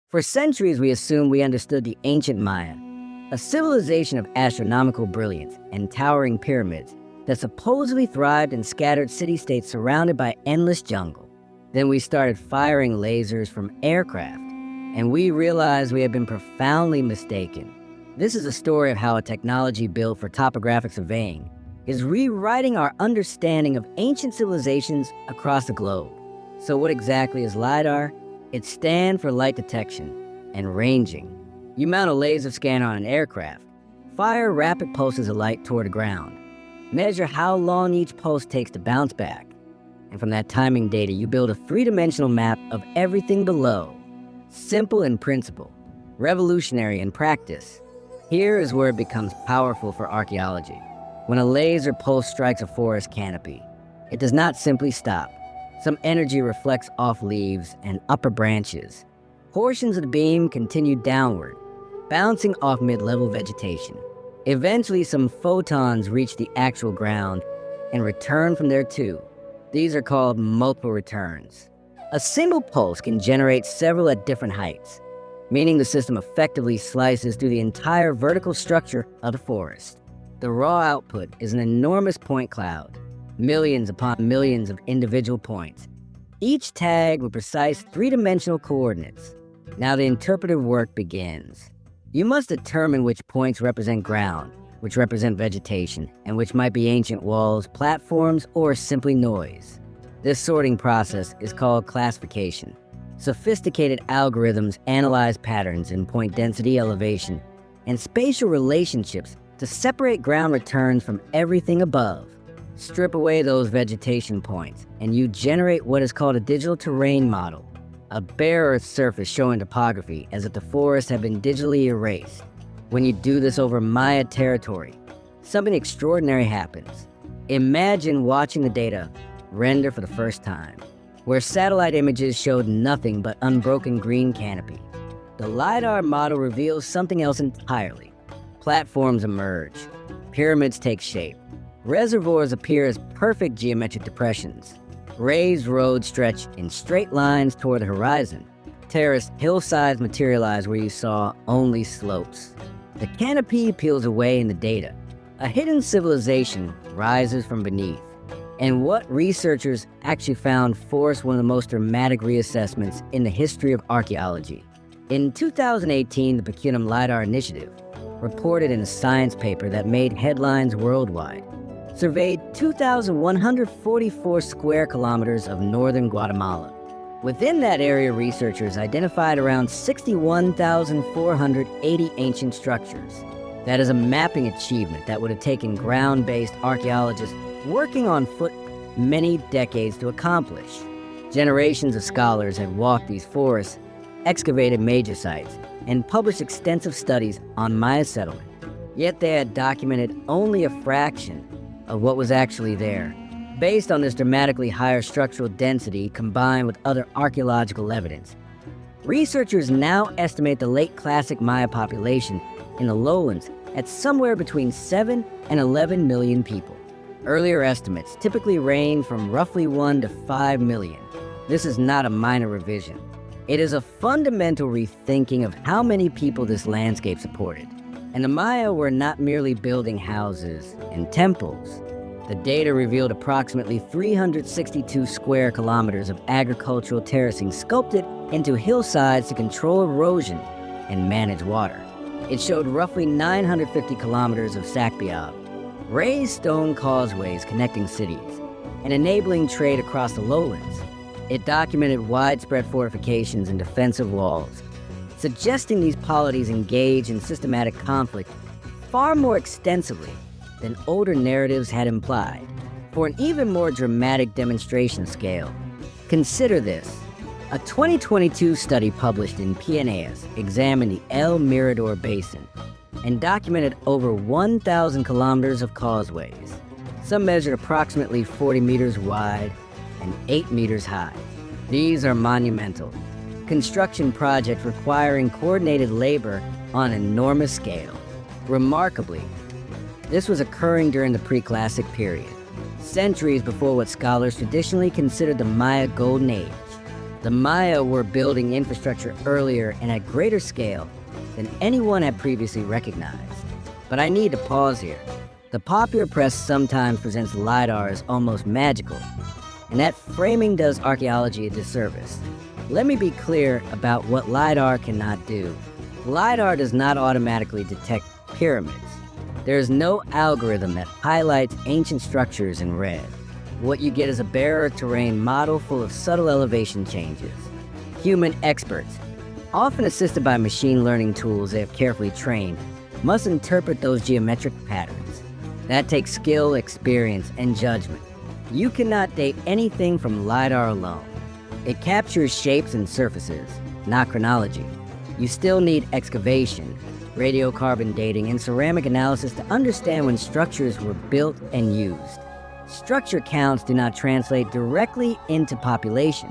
For centuries, we assumed we understood the ancient Maya, a civilization of astronomical brilliance and towering pyramids that supposedly thrived in scattered city-states surrounded by endless jungle. Then we started firing lasers from aircraft, and we realized we had been profoundly mistaken. This is a story of how a technology built for topographic surveying is rewriting our understanding of ancient civilizations across the globe. So what exactly is LiDAR? It stands for light detection and ranging. You mount a laser scanner on an aircraft, fire rapid pulses of light toward the ground, measure how long each pulse takes to bounce back, and from that timing data you build a three-dimensional map of everything below. Simple in principle, revolutionary in practice. Here is where it becomes powerful for archaeology. When a laser pulse strikes a forest canopy, it does not simply stop. Some energy reflects off leaves and upper branches. Portions of the beam continue downward, bouncing off mid-level vegetation. Eventually, some photons reach the actual ground and return from there too. These are called multiple returns. A single pulse can generate several at different heights, meaning the system effectively slices through the entire vertical structure of the forest. The raw output is an enormous point cloud, millions upon millions of individual points, each tagged with precise three-dimensional coordinates. Now the interpretive work begins. You must determine which points represent ground, which represent vegetation, and which might be ancient walls, platforms, or simply noise. This sorting process is called classification. Sophisticated algorithms analyze patterns in point density, elevation, and spatial relationships to separate ground returns from everything above. Strip away those vegetation points, and you generate what is called a digital terrain model, a bare earth surface showing topography as if the forest had been digitally erased. When you do this over Maya territory, something extraordinary happens. Imagine watching the data render for the first time, where satellite images showed nothing but unbroken green canopy. The LiDAR model reveals something else entirely. Platforms emerge, pyramids take shape, reservoirs appear as perfect geometric depressions, raised roads stretch in straight lines toward the horizon, terraced hillsides materialize where you saw only slopes. The canopy peels away in the data. A hidden civilization rises from beneath. And what researchers actually found forced one of the most dramatic reassessments in the history of archaeology. In 2018, the Pecunum LiDAR Initiative reported in a science paper that made headlines worldwide, surveyed 2,144 square kilometers of northern Guatemala. Within that area, researchers identified around 61,480 ancient structures. That is a mapping achievement that would have taken ground-based archaeologists working on foot many decades to accomplish. Generations of scholars had walked these forests, excavated major sites, and published extensive studies on Maya settlement. Yet they had documented only a fraction of what was actually there. Based on this dramatically higher structural density combined with other archaeological evidence, researchers now estimate the late classic Maya population in the lowlands at somewhere between 7 and 11 million people. Earlier estimates typically range from roughly 1 to 5 million. This is not a minor revision. It is a fundamental rethinking of how many people this landscape supported. And the Maya were not merely building houses and temples. The data revealed approximately 362 square kilometers of agricultural terracing sculpted into hillsides to control erosion and manage water. It showed roughly 950 kilometers of sakbiab, raised stone causeways connecting cities and enabling trade across the lowlands. It documented widespread fortifications and defensive walls, suggesting these polities engage in systematic conflict far more extensively than older narratives had implied. For an even more dramatic demonstration scale, consider this. A 2022 study published in PNAS examined the El Mirador Basin and documented over 1,000 kilometers of causeways. Some measured approximately 40 meters wide and 8 meters high. These are monumental construction projects requiring coordinated labor on an enormous scale. Remarkably, this was occurring during the pre-classic period, centuries before what scholars traditionally considered the Maya Golden Age. The Maya were building infrastructure earlier and at greater scale than anyone had previously recognized. But I need to pause here. The popular press sometimes presents LiDAR as almost magical, and that framing does archaeology a disservice. Let me be clear about what LiDAR cannot do. LiDAR does not automatically detect pyramids. There is no algorithm that highlights ancient structures in red. What you get is a barren terrain model full of subtle elevation changes. Human experts, often assisted by machine learning tools they have carefully trained, must interpret those geometric patterns. That takes skill, experience, and judgment. You cannot date anything from LiDAR alone. It captures shapes and surfaces, not chronology. You still need excavation, radiocarbon dating, and ceramic analysis to understand when structures were built and used. Structure counts do not translate directly into population.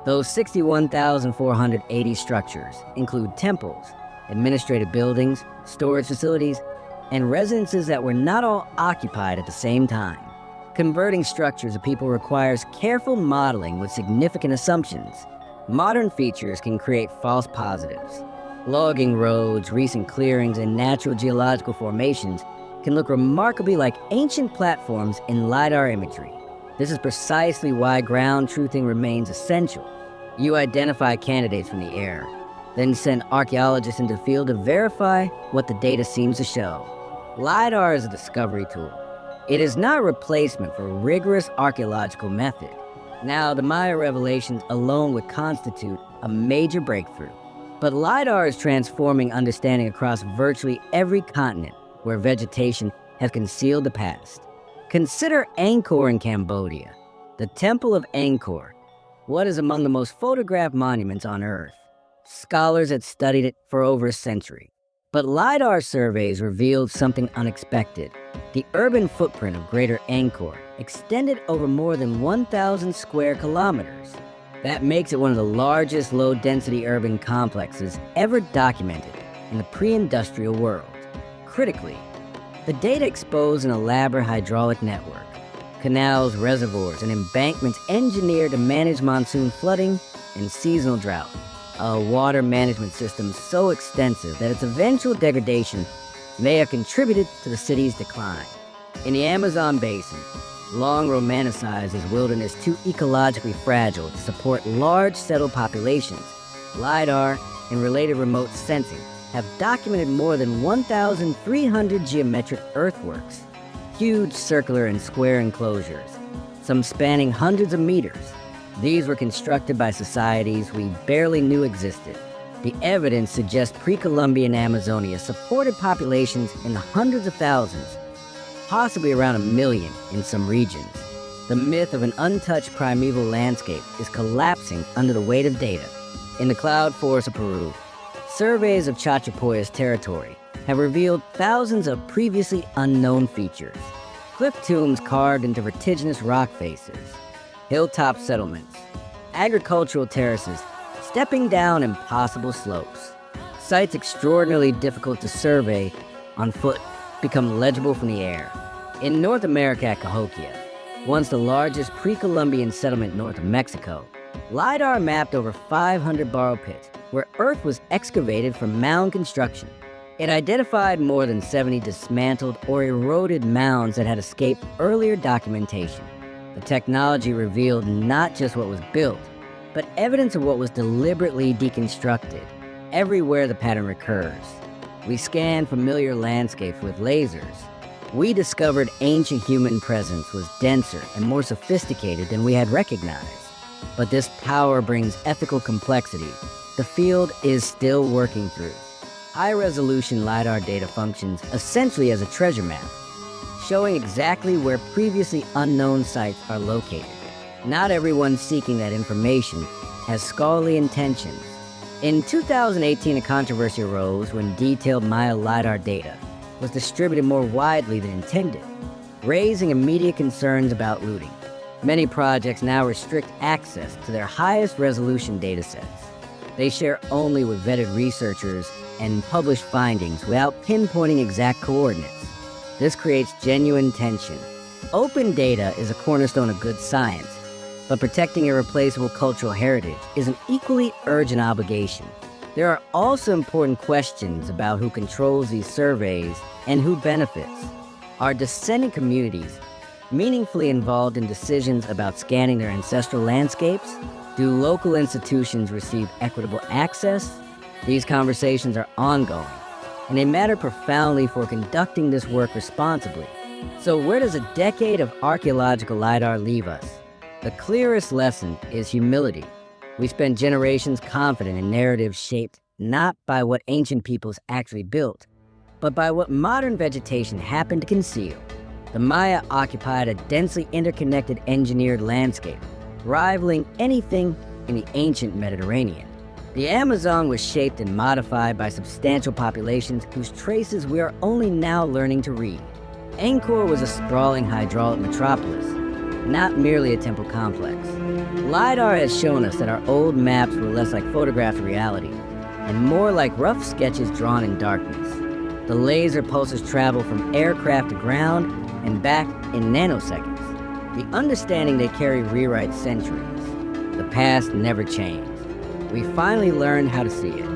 Those 61,480 structures include temples, administrative buildings, storage facilities, and residences that were not all occupied at the same time. Converting structures of people requires careful modeling with significant assumptions. Modern features can create false positives. Logging roads, recent clearings, and natural geological formations can look remarkably like ancient platforms in LiDAR imagery. This is precisely why ground truthing remains essential. You identify candidates from the air, then send archaeologists into the field to verify what the data seems to show. LiDAR is a discovery tool. It is not a replacement for a rigorous archaeological method. Now, the Maya revelations alone would constitute a major breakthrough. But LiDAR is transforming understanding across virtually every continent where vegetation has concealed the past. Consider Angkor in Cambodia, the Temple of Angkor. What is among the most photographed monuments on Earth? Scholars had studied it for over a century. But LiDAR surveys revealed something unexpected. The urban footprint of Greater Angkor extended over more than 1,000 square kilometers. That makes it one of the largest low-density urban complexes ever documented in the pre-industrial world. Critically, the data exposed an elaborate hydraulic network, canals, reservoirs, and embankments engineered to manage monsoon flooding and seasonal drought, a water management system so extensive that its eventual degradation may have contributed to the city's decline. In the Amazon basin, long romanticized as wilderness too ecologically fragile to support large settled populations, LiDAR and related remote sensing have documented more than 1,300 geometric earthworks, huge circular and square enclosures, some spanning hundreds of meters. These were constructed by societies we barely knew existed. The evidence suggests pre-Columbian Amazonia supported populations in the hundreds of thousands, possibly around 1 million in some regions. The myth of an untouched primeval landscape is collapsing under the weight of data. In the cloud forest of Peru, surveys of Chachapoyas territory have revealed thousands of previously unknown features. Cliff tombs carved into vertiginous rock faces, hilltop settlements, agricultural terraces stepping down impossible slopes. Sites extraordinarily difficult to survey on foot become legible from the air. In North America at Cahokia, once the largest pre-Columbian settlement north of Mexico, LiDAR mapped over 500 borrow pits where earth was excavated for mound construction. It identified more than 70 dismantled or eroded mounds that had escaped earlier documentation. The technology revealed not just what was built, but evidence of what was deliberately deconstructed. Everywhere the pattern recurs. We scanned familiar landscapes with lasers. We discovered ancient human presence was denser and more sophisticated than we had recognized. But this power brings ethical complexity the field is still working through. High-resolution LiDAR data functions essentially as a treasure map, showing exactly where previously unknown sites are located. Not everyone seeking that information has scholarly intentions. In 2018, a controversy arose when detailed Maya LiDAR data was distributed more widely than intended, raising immediate concerns about looting. Many projects now restrict access to their highest resolution datasets. They share only with vetted researchers and publish findings without pinpointing exact coordinates. This creates genuine tension. Open data is a cornerstone of good science, But protecting irreplaceable cultural heritage is an equally urgent obligation. There are also important questions about who controls these surveys and who benefits. Are descendant communities meaningfully involved in decisions about scanning their ancestral landscapes? Do local institutions receive equitable access? These conversations are ongoing, and they matter profoundly for conducting this work responsibly. So where does a decade of archaeological LiDAR leave us? The clearest lesson is humility. We spend generations confident in narratives shaped not by what ancient peoples actually built, but by what modern vegetation happened to conceal. The Maya occupied a densely interconnected engineered landscape, rivaling anything in the ancient Mediterranean. The Amazon was shaped and modified by substantial populations whose traces we are only now learning to read. Angkor was a sprawling hydraulic metropolis, not merely a temple complex. LiDAR has shown us that our old maps were less like photographed reality and more like rough sketches drawn in darkness. The laser pulses travel from aircraft to ground and back in nanoseconds. The understanding they carry rewrites centuries. The past never changed. We finally learned how to see it.